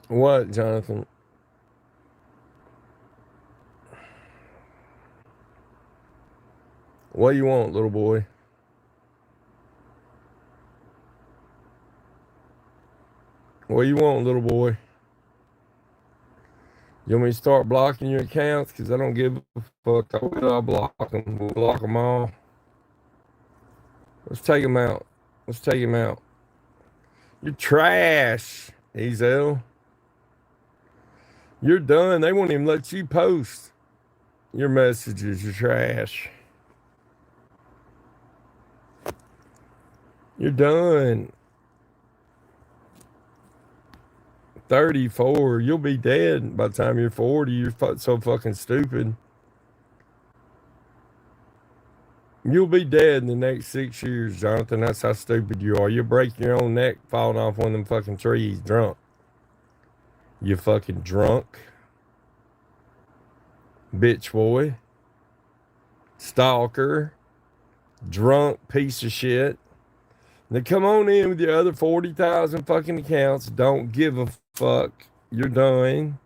What, Jonathan? What do you want, little boy? What do you want, little boy? You want me to start blocking your accounts? Because I don't give a fuck. I will block them. We'll block them all. Let's take them out. Let's take him out. You're trash, Ezell. You're done. They won't even let you post your messages. You're trash. You're done. 34. You'll be dead by the time you're 40. You're so fucking stupid. You'll be dead in the next 6 years, Jonathan. That's how stupid you are. You'll break your own neck falling off one of them fucking trees drunk. You fucking drunk. Bitch boy. Stalker. Drunk piece of shit. Now come on in with your other 40,000 fucking accounts. Don't give a fuck. You're done.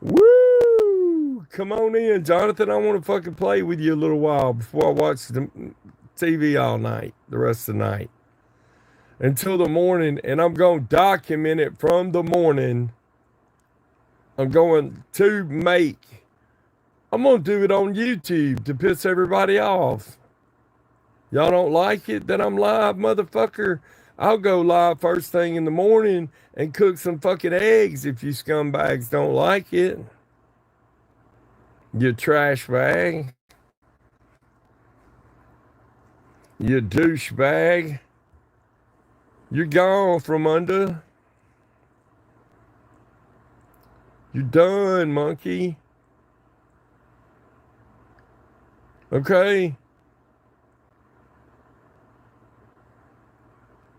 Woo! Come on in, Jonathan. I want to fucking play with you a little while before I watch the TV all night, the rest of the night. Until the morning, and I'm going to document it from the morning. I'm going to I'm going to do it on YouTube to piss everybody off. Y'all don't like it that I'm live, motherfucker? I'll go live first thing in the morning and cook some fucking eggs if you scumbags don't like it. You trash bag. You douchebag. You're gone from under. You're done, monkey. Okay?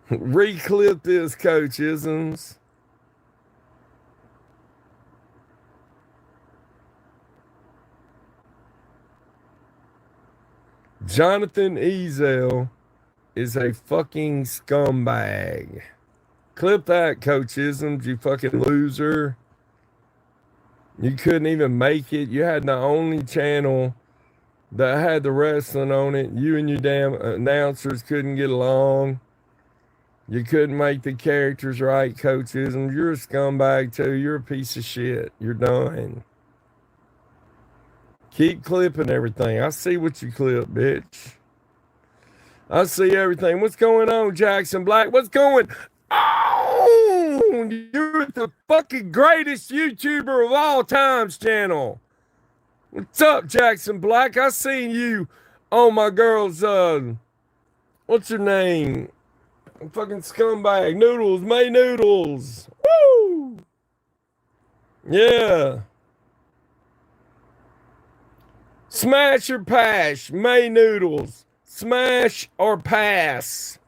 Reclip this, Coach Isms. Jonathan Ezell is a fucking scumbag. Clip that, Coach Isms, you fucking loser. You couldn't even make it. You had the only channel that had the wrestling on it. You and your damn announcers couldn't get along. You couldn't make the characters right, Coach Isms. You're a scumbag too. You're a piece of shit. You're done. Keep clipping everything. I see what you clip, bitch. I see everything. What's going on, Jackson Black? What's going on? You're the fucking greatest YouTuber of all times channel. What's up, Jackson Black? I seen you on my girl's, what's your name? Fucking scumbag. Noodles, May Noodles. Woo! Yeah. Smash or pass, May Noodles. Smash or pass.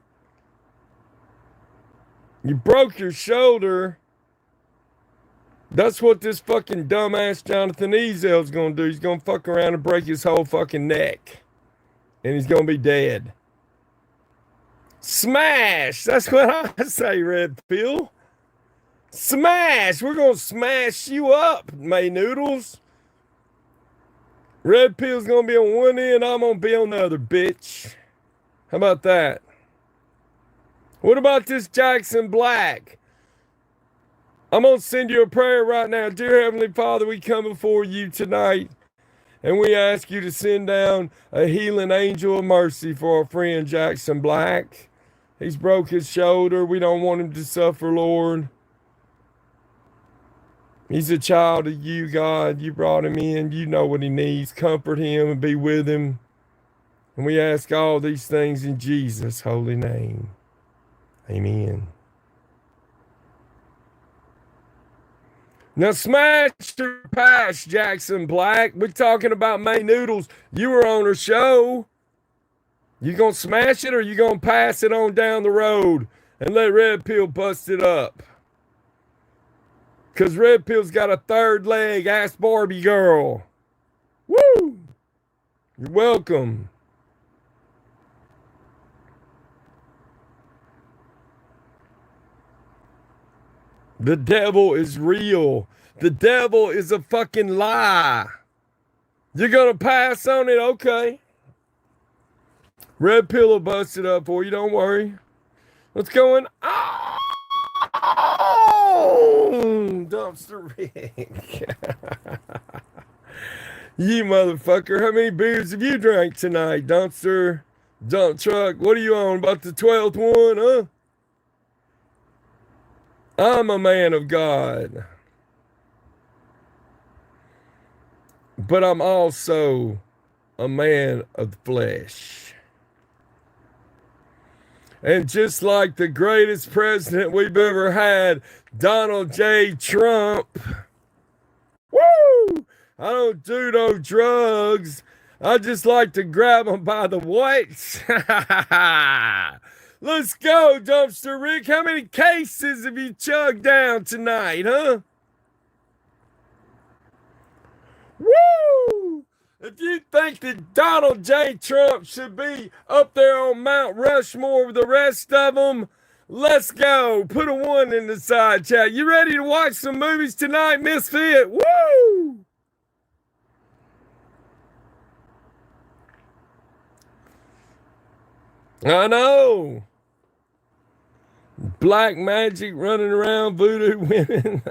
You broke your shoulder. That's what this fucking dumbass Jonathan Ezell's gonna do. He's gonna fuck around and break his whole fucking neck. And he's gonna be dead. Smash! That's what I say, Red Pill. Smash! We're gonna smash you up, May Noodles. Red Pill's gonna be on one end, I'm gonna be on the other, bitch. How about that? What about this Jackson Black? I'm gonna send you a prayer right now. Dear Heavenly Father, we come before you tonight and we ask you to send down a healing angel of mercy for our friend Jackson Black. He's broke his shoulder. We don't want him to suffer, Lord. He's a child of you, God. You brought him in. You know what he needs. Comfort him and be with him. And we ask all these things in Jesus' holy name. Amen. Now smash your pass, Jackson Black. We're talking about May Noodles. You were on her show. You gonna smash it or you gonna pass it on down the road and let Red Pill bust it up? Because Red Pill's got a third leg. Ask Barbie girl. Woo! You're welcome. The devil is real. The devil is a fucking lie. You're going to pass on it? Okay. Red pill will bust it up for you. Don't worry. What's going on? Dumpster Rick. You motherfucker. How many beers have you drank tonight, Dumpster? Dump truck. What are you on? About the 12th one, huh? I'm a man of God. But I'm also a man of the flesh. And just like the greatest president we've ever had, Donald J. Trump, woo! I don't do no drugs. I just like to grab them by the weights. Let's go, Dumpster Rick. How many cases have you chugged down tonight, huh? Woo! If you think that Donald J. Trump should be up there on Mount Rushmore with the rest of them, let's go. Put a 1 in the side chat. You ready to watch some movies tonight, Misfit? Woo! I know. Black magic running around, voodoo women.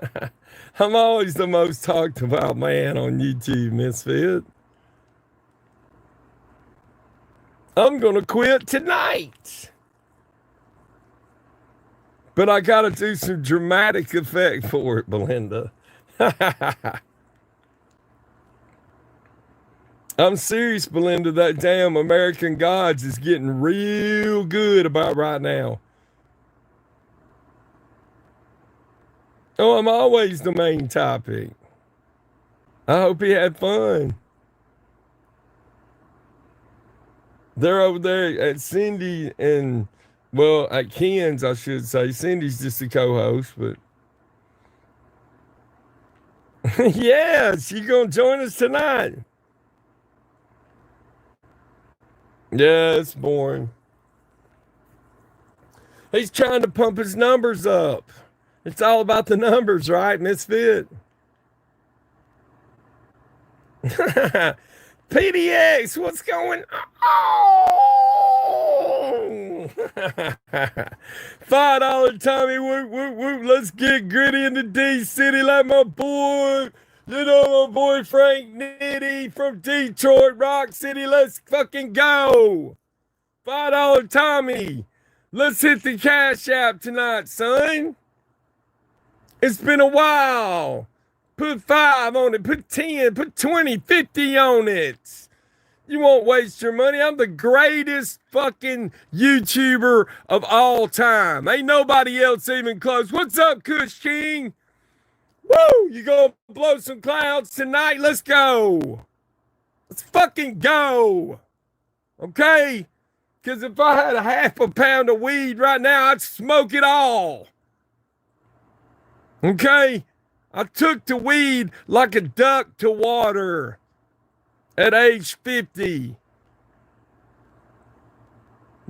I'm always the most talked about man on YouTube, Misfit. I'm going to quit tonight. But I got to do some dramatic effect for it, Belinda. I'm serious, Belinda. That damn American Gods is getting real good about right now. Oh, I'm always the main topic. I hope he had fun. They're over there at Cindy and, well, at Ken's, I should say. Cindy's just a co-host, but yeah, she's going to join us tonight. Yeah, it's boring. He's trying to pump his numbers up. It's all about the numbers, right, Misfit? PDX, what's going on? $5 Tommy, whoop, whoop, whoop. Let's get gritty in the D City like my boy. You know my boy Frank Nitty from Detroit, Rock City. Let's fucking go. $5 Tommy. Let's hit the Cash App tonight, son. It's been a while. Put 5 on it, put 10, put 20, 50 on it. You won't waste your money. I'm the greatest fucking YouTuber of all time. Ain't nobody else even close. What's up, Kush King? Woo! You gonna blow some clouds tonight? Let's go. Let's fucking go. Okay? Because if I had a half a pound of weed right now, I'd smoke it all. Okay? I took to weed like a duck to water at age 50.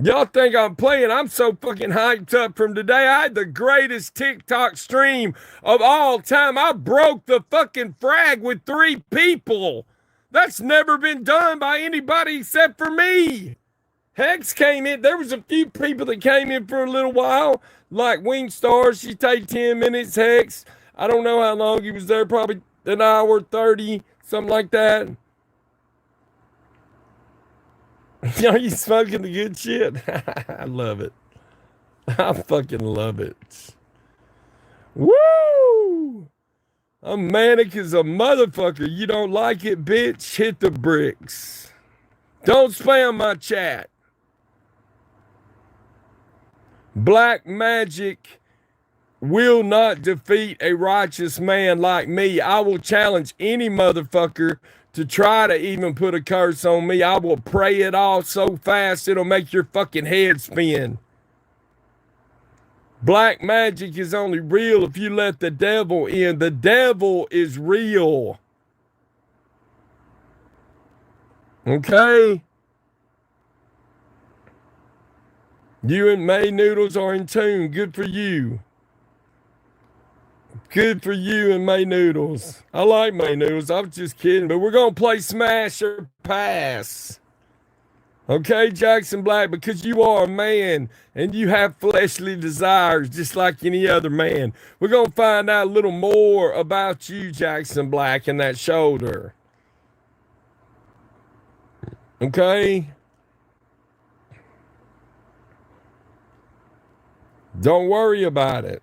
Y'all think I'm playing? I'm so fucking hyped up from today. I had the greatest TikTok stream of all time. I broke the fucking frag with 3 people. That's never been done by anybody except for me. Hex came in. There was a few people that came in for a little while, like Wingstar. She take 10 minutes. Hex, I don't know how long he was there, probably an hour 30, something like that. Are you smoking the good shit? I love it. I fucking love it. Woo! I'm manic as a motherfucker. You don't like it, bitch? Hit the bricks. Don't spam my chat. Black magic will not defeat a righteous man like me. I will challenge any motherfucker to try to even put a curse on me. I will pray it off so fast it'll make your fucking head spin. Black magic is only real if you let the devil in. The devil is real. Okay? You and May Noodles are in tune. Good for you. Good for you and May Noodles. I like May Noodles. I was just kidding, but we're going to play Smash or Pass. Okay, Jackson Black, because you are a man and you have fleshly desires just like any other man. We're going to find out a little more about you, Jackson Black, and that shoulder. Okay? Don't worry about it.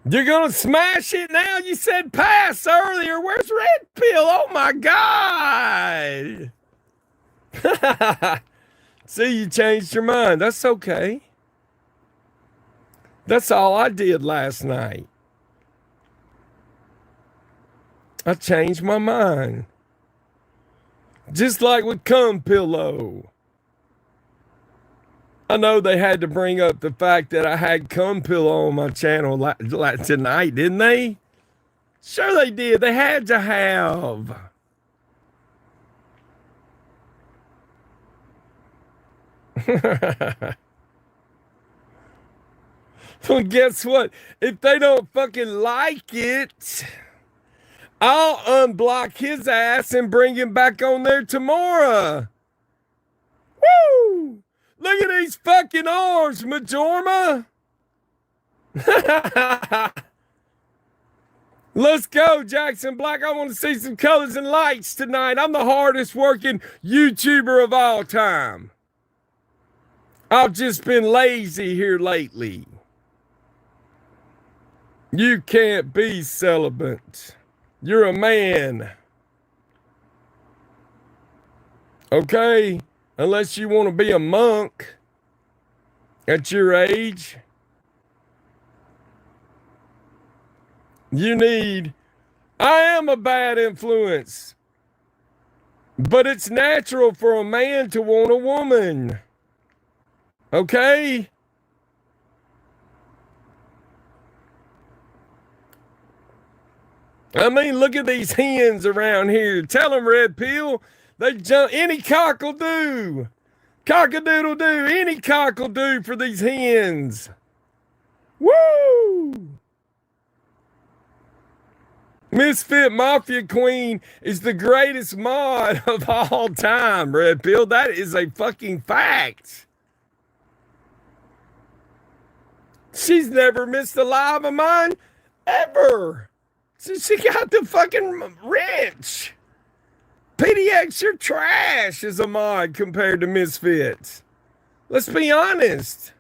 You're going to smash it now? You said pass earlier. Where's Red Pill? Oh, my God. See, you changed your mind. That's okay. That's all I did last night. I changed my mind. Just like with Cum Pillow. I know they had to bring up the fact that I had Cum Pillow on my channel tonight, didn't they? Sure they did. They had to have. Well, guess what? If they don't fucking like it, I'll unblock his ass and bring him back on there tomorrow. Woo! Look at these fucking arms, Majorma. Let's go, Jackson Black. I want to see some colors and lights tonight. I'm the hardest working YouTuber of all time. I've just been lazy here lately. You can't be celibate. You're a man. Okay? Unless you want to be a monk at your age. I am a bad influence. But it's natural for a man to want a woman. Okay? I mean, look at these hens around here. Tell them, Red Pill. They jump. Any cock will do. Cock-a-doodle do. Any cock will do for these hens. Woo! Misfit Mafia Queen is the greatest mod of all time, Red Pill. That is a fucking fact. She's never missed a live of mine, ever. Since she got the fucking rich. PDX, you're trash as a mod compared to Misfits. Let's be honest.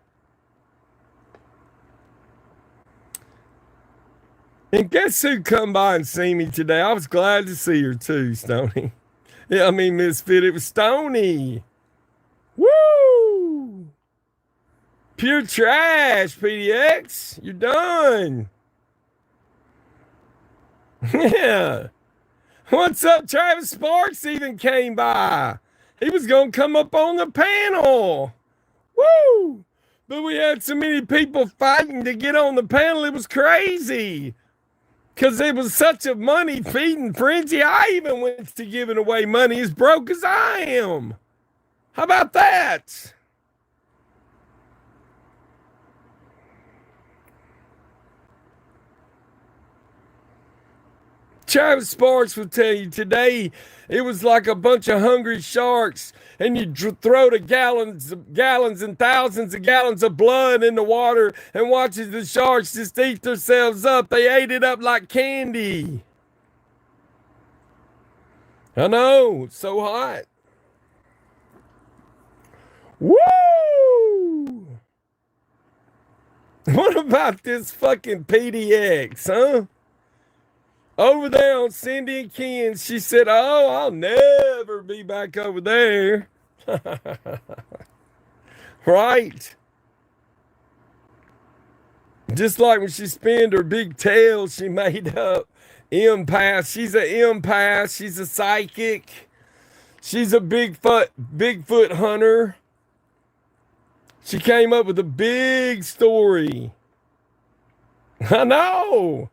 And guess who come by and see me today? I was glad to see her too, Stony. Yeah, I mean, Misfit, it was Stony. Woo! Pure trash, PDX. You're done. Yeah. What's up? Travis Sparks even came by. He was going to come up on the panel. Woo! But we had so many people fighting to get on the panel. It was crazy. Because it was such a money feeding frenzy. I even went to giving away money as broke as I am. How about that? Travis Sparks will tell you today it was like a bunch of hungry sharks, and you throw the gallons and thousands of gallons of blood in the water and watches the sharks just eat themselves up. They ate it up like candy. I know, it's so hot. Woo! What about this fucking PDX, huh? Over there on Cindy and Ken, she said, oh, I'll never be back over there. Right? Just like when she spinned her big tail, she made up empath. She's an empath. She's a psychic. She's a Bigfoot hunter. She came up with a big story. I know.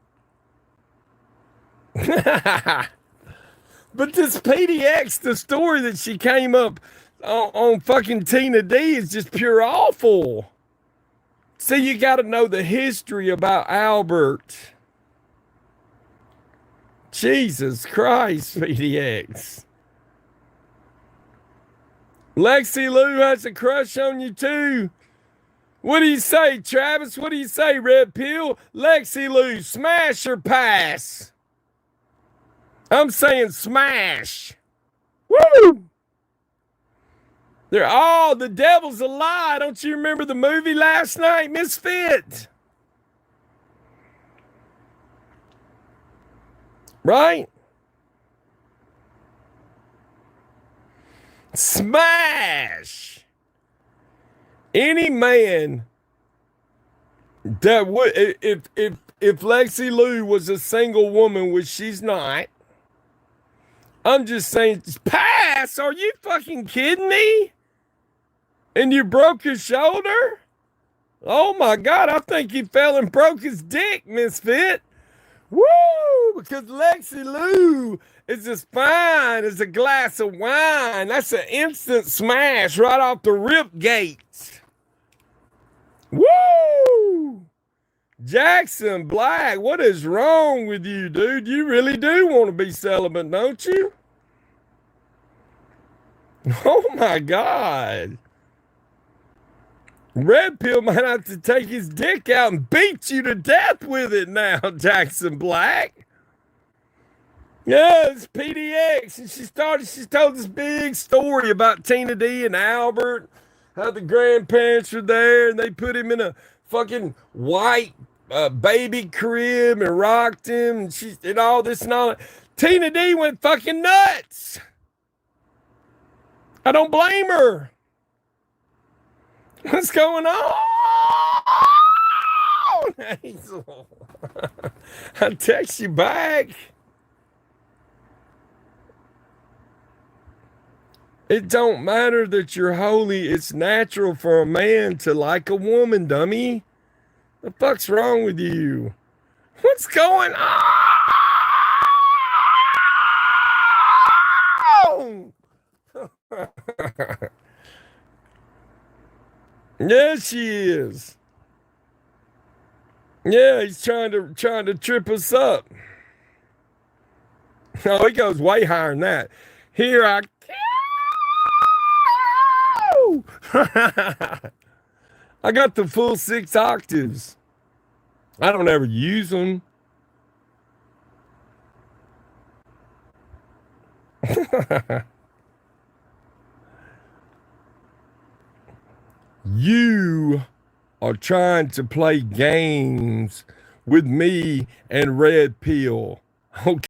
But this PDX, the story that she came up on fucking Tina D is just pure awful. See, you got to know the history about Albert. Jesus Christ, PDX. Lexi Lou has a crush on you too. What do you say, Travis? What do you say, Red Pill? Lexi Lou, smash or pass? I'm saying smash. Woo! They're all the devil's a lie. Don't you remember the movie last night, Misfit? Right? Smash. Any man that would, if Lexi Lou was a single woman, which she's not, I'm just saying, pass. Are you fucking kidding me? And you broke your shoulder? Oh my God, I think he fell and broke his dick, Misfit. Woo! Because Lexi Lou is as fine as a glass of wine. That's an instant smash right off the rip gates. Woo! Jackson Black, what is wrong with you, dude? You really do want to be celibate, don't you? Oh my God. Red Pill might have to take his dick out and beat you to death with it now, Jackson Black. Yeah, it's PDX. And she told this big story about Tina D and Albert, how the grandparents were there and they put him in a fucking white baby crib and rocked him and she did all this and all that. Tina D went fucking nuts. I don't blame her. What's going on? Hazel? I'll text you back. It don't matter that you're holy. It's natural for a man to like a woman, dummy. The fuck's wrong with you? What's going on? Yeah, she is. Yeah, he's trying to trip us up. Oh, he goes way higher than that. Here I go. I got the full 6 octaves. I don't ever use them. You are trying to play games with me and Red Pill. Okay.